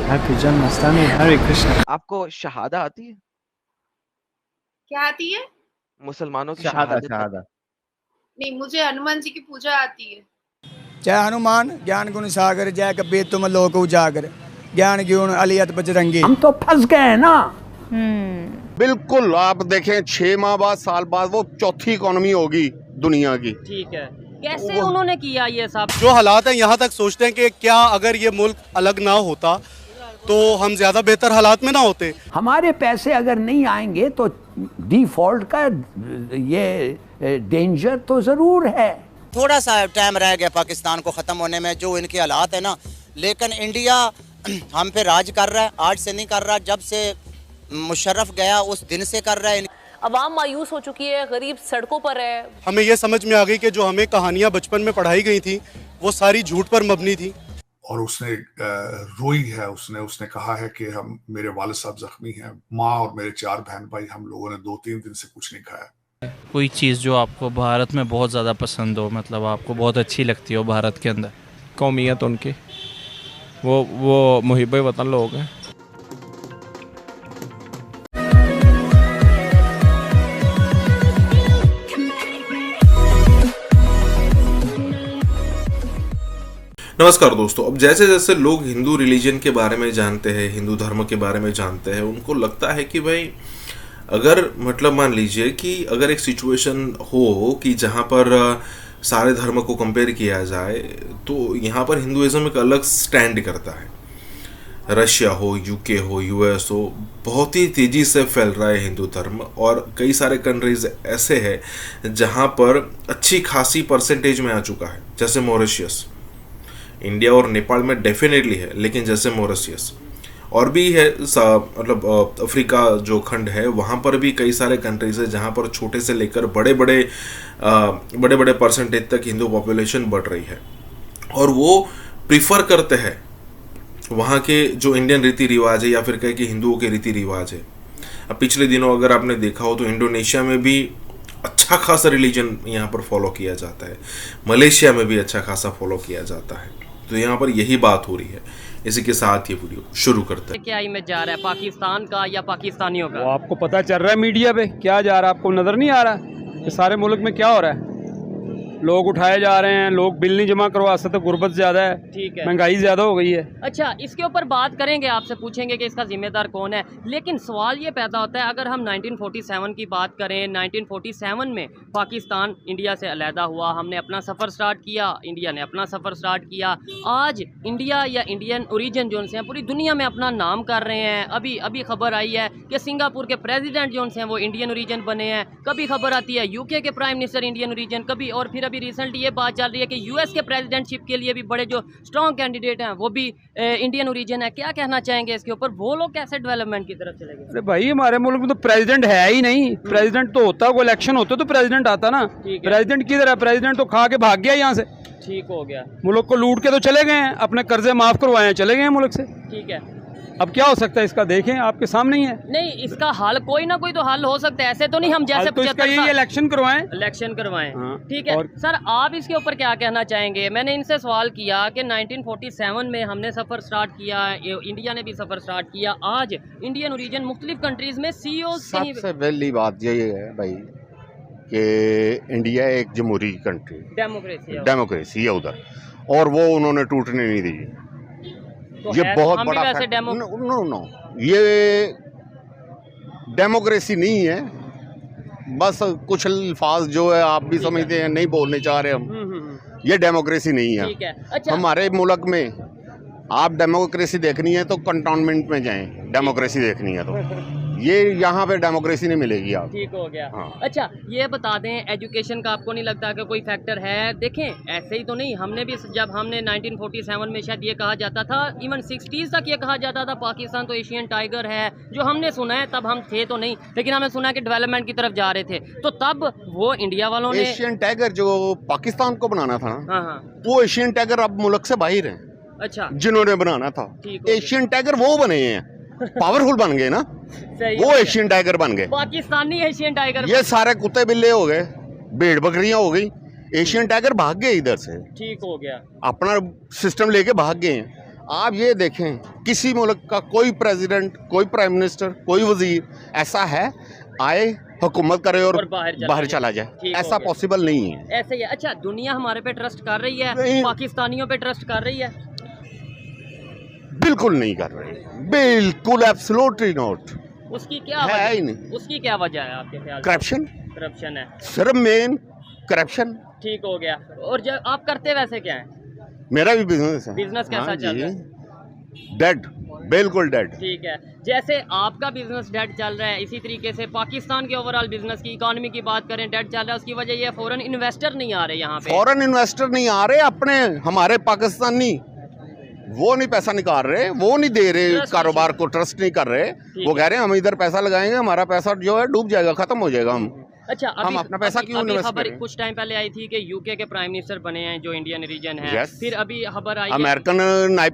Happy Janmashtami, हरे कृष्ण। आपको शहादा आती है? क्या आती है? मुसलमानों की शहादा शहादत आती शहादा। नहीं, मुझे हनुमान जी की पूजा आती है। जय हनुमान ज्ञान गुण सागर, जय कबीर तुम लोक उजागर, ज्ञान गुण अलियत बजरंगी। हम तो फंस गए ना। बिल्कुल, आप देखें 6 माह बाद, साल बाद वो चौथी इकोनॉमी होगी दुनिया की। ठीक है, कैसे उन्होंने किया ये सब? जो हालात हैं यहाँ तक सोचते हैं कि क्या अगर ये मुल्क अलग ना होता तो हम ज्यादा बेहतर हालात में ना होते। हमारे पैसे अगर नहीं आएंगे तो डिफॉल्ट का ये डेंजर तो जरूर है। थोड़ा सा टाइम रह गया पाकिस्तान को ख़त्म होने में, जो इनके हालात है ना, लेकिन इंडिया हम पे राज कर रहा है। आज से नहीं कर रहा, जब से मुशर्रफ गया उस दिन से कर रहा है। अवाम मायूस हो चुकी है, गरीब सड़कों पर है। हमें ये समझ में आ गई कि जो हमें कहानियां बचपन में पढ़ाई गई थी वो सारी झूठ पर मबनी थी। और उसने रोई है, उसने कहा है कि हम, मेरे वालिद साहब जख्मी हैं, माँ और मेरे 4 बहन भाई, हम लोगों ने 2-3 दिन से कुछ नहीं खाया। कोई चीज़ जो आपको भारत में बहुत ज़्यादा पसंद हो, मतलब आपको बहुत अच्छी लगती हो भारत के अंदर? कौमियत उनकी, वो मुहिब्बे वतन लोग हैं। नमस्कार दोस्तों, अब जैसे जैसे लोग हिंदू रिलीजन के बारे में जानते हैं, हिंदू धर्म के बारे में जानते हैं, उनको लगता है कि भाई अगर मतलब मान लीजिए कि अगर एक सिचुएशन हो कि जहाँ पर सारे धर्म को कंपेयर किया जाए तो यहाँ पर हिंदुइज्म एक अलग स्टैंड करता है। रशिया हो, यूके हो, यूएस हो, बहुत ही तेज़ी से फैल रहा है हिंदू धर्म और कई सारे कंट्रीज ऐसे हैं जहाँ पर अच्छी खासी परसेंटेज में आ चुका है, जैसे मॉरिशियस। इंडिया और नेपाल में डेफिनेटली है, लेकिन जैसे मॉरिशियस और भी है, मतलब अफ्रीका जो खंड है वहाँ पर भी कई सारे कंट्रीज है जहाँ पर छोटे से लेकर बड़े बड़े परसेंटेज तक हिंदू पॉपुलेशन बढ़ रही है और वो प्रीफर करते हैं वहाँ के जो इंडियन रीति रिवाज है या फिर कहे कि हिंदुओं के रीति रिवाज है। अब पिछले दिनों अगर आपने देखा हो तो इंडोनेशिया में भी अच्छा खासा रिलीजन यहाँ पर फॉलो किया जाता है, मलेशिया में भी अच्छा खासा फॉलो किया जाता है। तो यहाँ पर यही बात हो रही है। इसी के साथ ये वीडियो शुरू करते हैं। क्या इमेज जा रहा है पाकिस्तान का या पाकिस्तानियों का? वो आपको पता चल रहा है मीडिया पे क्या जा रहा है, आपको नज़र नहीं आ रहा कि सारे मुल्क में क्या हो रहा है? लोग उठाए जा रहे हैं, लोग बिल नहीं जमा करवा सकते, गुर्बत ज़्यादा है, ठीक है, महंगाई ज़्यादा हो गई है। अच्छा, इसके ऊपर बात करेंगे, आपसे पूछेंगे कि इसका जिम्मेदार कौन है। लेकिन सवाल ये पैदा होता है, अगर हम 1947 की बात करें, 1947 में पाकिस्तान इंडिया से अलहदा हुआ, हमने अपना सफ़र स्टार्ट किया, इंडिया ने अपना सफ़र स्टार्ट किया। आज इंडिया या इंडियन ओरिजिन जो हैं पूरी दुनिया में अपना नाम कर रहे हैं। अभी खबर आई है कि सिंगापुर के प्रेसिडेंट जो हैं वो इंडियन ओरिजिन बने हैं। कभी खबर आती है यूके के प्राइम मिनिस्टर इंडियन ओरिजिन, कभी और फिर अभी रिसेंटली ये बात चल रही है कि यूएस के प्रेसिडेंटशिप के लिए भी बड़े जो स्ट्रॉन्ग कैंडिडेट हैं वो भी इंडियन ओरिजिन है। क्या कहना चाहेंगे इसके ऊपर? वो लोग कैसे डेवलपमेंट की तरफ चले गए? अरे भाई, हमारे मुल्क में तो प्रेसिडेंट है ही नहीं। प्रेसिडेंट तो होता, कोई इलेक्शन होता तो प्रेसिडेंट आता ना। प्रेसिडेंट किधर है? प्रेसिडेंट तो खा के भाग गया यहाँ से, ठीक हो गया। मुल्क को लूट के तो चले गए हैं, अपने कर्जे माफ करवाए, चले गए हैं मुल्क से। ठीक है, अब क्या हो सकता है इसका? देखें, आपके सामने ही है। नहीं, इसका हल कोई ना कोई तो हल हो सकता है, ऐसे तो नहीं हम जैसे तो इसका यही इलेक्शन करवाएं। हाँ, ठीक है। सर, आप इसके ऊपर क्या कहना चाहेंगे? मैंने इनसे सवाल किया कि 1947 में हमने सफ़र स्टार्ट किया, इंडिया ने भी सफ़र स्टार्ट किया। आज इंडियन ओरिजिन मुख्तलिफ कंट्रीज में CEO सबसे पहली बात ये है भाई कि इंडिया एक जमहूरी कंट्री, डेमोक्रेसी है उधर, और वो उन्होंने टूटने नहीं दी। तो ये बहुत बड़ा नो, ये डेमोक्रेसी नहीं है, बस कुछ अल्फाज जो है आप भी समझते हैं, नहीं बोलने चाह रहे हम। ये डेमोक्रेसी नहीं है। अच्छा, हमारे मुल्क में आप डेमोक्रेसी देखनी है तो कंटोनमेंट में जाएं, डेमोक्रेसी देखनी है तो ये यहाँ पे डेमोक्रेसी नहीं मिलेगी आप। ठीक हो गया। हाँ। अच्छा, ये बता दें, एजुकेशन का आपको नहीं लगता कि कोई फैक्टर है? देखें, ऐसे ही तो नहीं, हमने भी जब हमने 1947 में शायद ये कहा जाता था, इवन 60s तक ये कहा जाता था पाकिस्तान तो एशियन टाइगर है, जो हमने सुना है, तब हम थे तो नहीं, लेकिन हमें सुना कि डेवलपमेंट की तरफ जा रहे थे। तो तब वो इंडिया वालों ने एशियन टाइगर जो पाकिस्तान को बनाना था ना, हाँ, वो एशियन टाइगर अब मुल्क से बाहर है। अच्छा, जिन्होंने बनाना था एशियन टाइगर वो बने हैं, पावरफुल बन गए ना, वो एशियन टाइगर बन गए, पाकिस्तानी एशियन टाइगर। ये सारे कुत्ते बिल्ले हो गए, भेड़ बकरियां हो गई, एशियन टाइगर भाग गए इधर से। ठीक हो गया, अपना सिस्टम लेके भाग गए हैं। आप ये देखें किसी मुल्क का कोई प्रेसिडेंट, कोई प्राइम मिनिस्टर, कोई वजीर ऐसा है आए हुकूमत करे और बाहर चला जाए, ऐसा पॉसिबल नहीं है। ऐसे ही है। अच्छा, दुनिया हमारे पे ट्रस्ट कर रही है, पाकिस्तानियों पे ट्रस्ट कर रही है? बिल्कुल नहीं कर रहे, बिल्कुल एब्सोल्युटली नॉट। उसकी क्या है ही वजह, नहीं। उसकी क्या वजह है आपके ख्याल से? करप्शन, करप्शन है सिर्फ मेन करप्शन। ठीक हो गया। और जब आप करते वैसे क्या है? मेरा भी बिजनेस है। बिजनेस कैसा चल रहा है? डेड, बिल्कुल डेड। ठीक है, जैसे आपका बिजनेस डेड चल रहा है, इसी तरीके से पाकिस्तान के ओवरऑल बिजनेस की, इकोनॉमी की बात करें, डेड चल रहा है। उसकी वजह ये फॉरेन इन्वेस्टर नहीं आ रहे यहाँ पे। फॉरेन इन्वेस्टर नहीं आ रहे, अपने हमारे पाकिस्तानी वो नहीं पैसा निकाल रहे, वो नहीं दे रहे, कारोबार को ट्रस्ट नहीं कर रहे। वो कह रहे हैं हम इधर पैसा लगाएंगे, हमारा पैसा जो है डूब जाएगा, खत्म हो जाएगा। अच्छा, हम अपना पैसा क्यों इन्वेस्ट खबर करें? कुछ टाइम पहले आई थी कि यूके के प्राइम मिनिस्टर बने हैं जो इंडियन रीजन है। फिर अभी खबर आई अमेरिकन नाइब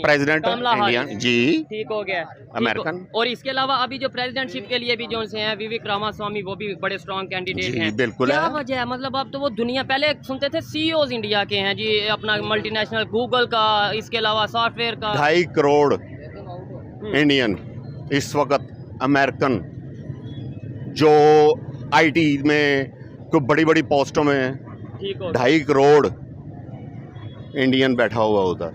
प्रेसिडेंट इंडियन जी, ठीक हो गया, अमेरिकन। और इसके अलावा अभी जो प्रेसिडेंटशिप के लिए भी जो से हैं विवेक रामास्वामी, वो भी बड़े स्ट्रॉन्ग कैंडिडेट हैं। बिल्कुल। क्या वजह है? मतलब अब तो वो दुनिया, पहले सुनते थे सीईओज इंडिया के हैं जी, अपना मल्टीनेशनल गूगल का, इसके अलावा सॉफ्टवेयर का। 2.5 करोड़ इंडियन इस वक्त अमेरिकन जो आईटी में कोई बड़ी बड़ी पोस्टों में, 2.5 करोड़ इंडियन बैठा हुआ उधर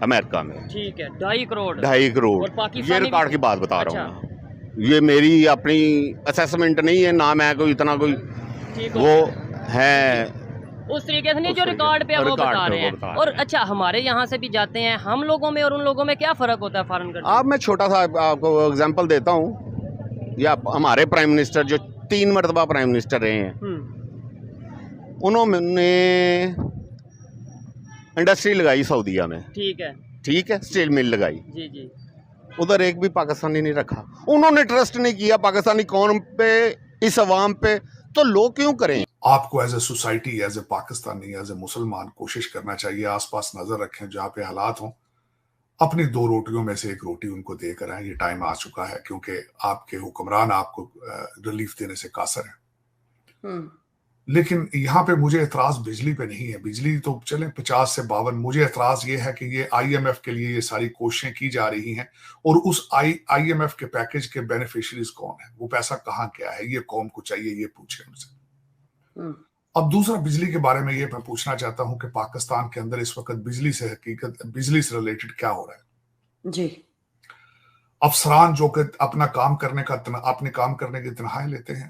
अमेरिका में। ठीक है, 2.5 करोड़। 2.5 करोड़, ये रिकॉर्ड की बात बता रहा हूँ। ये मेरी अपनी असेसमेंट नहीं है, ना मैं कोई इतना कोई वो है उस तरीके से नहीं जो रिकॉर्ड पे वो बता रहे हैं। और अच्छा, हमारे यहाँ से भी जाते हैं, हम लोगों में और उन लोगों में क्या फ़र्क होता है फॉरेन कंट्री? अब मैं छोटा सा आपको एग्जांपल देता हूँ। या हमारे प्राइम मिनिस्टर जो 3 मरतबा प्राइम मिनिस्टर रहे हैं, उन्होंने इंडस्ट्री लगाई सऊदीया में। ठीक है, स्टील मिल लगाई। जी। उधर एक भी पाकिस्तानी नहीं रखा। उन्होंने ट्रस्ट नहीं किया पाकिस्तानी कौम पे, इस अवाम पे, तो लोग क्यों करें? आपको as a society, as a Pakistani, as a मुसलमान कोशिश करना चाहिए, आसपास नजर रखें जहाँ पे हालात हों, अपनी 2 रोटियों में से 1 रोटी उनको देकर आए। ये टाइम आ चुका है क्योंकि आपके हुक्मरान आपको रिलीफ देने से कासर है। लेकिन यहाँ पे मुझे एतराज बिजली पे नहीं है, बिजली तो चले 50 से 52। मुझे एतराज ये है कि ये IMF के लिए ये सारी कोशिशें की जा रही हैं, और उस IMF के पैकेज के बेनिफिशियरीज कौन है, वो पैसा कहाँ गया है, ये कौम को चाहिए, ये पूछे उनसे। अब दूसरा, बिजली के बारे में ये मैं पूछना चाहता हूं कि पाकिस्तान के अंदर इस वक्त बिजली से रिलेटेड क्या हो रहा है जी? अफसरान जो कि अपने काम करने की तनख्वाहें लेते हैं,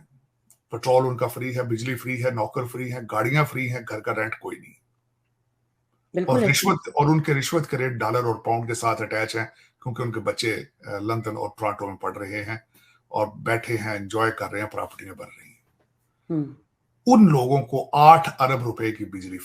पेट्रोल उनका फ्री है, बिजली फ्री है, नौकर फ्री है, गाड़ियां फ्री हैं, घर का रेंट कोई नहीं। और रिश्वत, और उनके रिश्वत के रेट डॉलर और पाउंड के साथ अटैच हैं, क्योंकि उनके बच्चे लंदन और टोरंटो में पढ़ रहे हैं और बैठे हैं, एंजॉय कर रहे हैं, प्रॉपर्टियां बन रही हैं। उन लोगों को 8 अरब रुपए की बिजली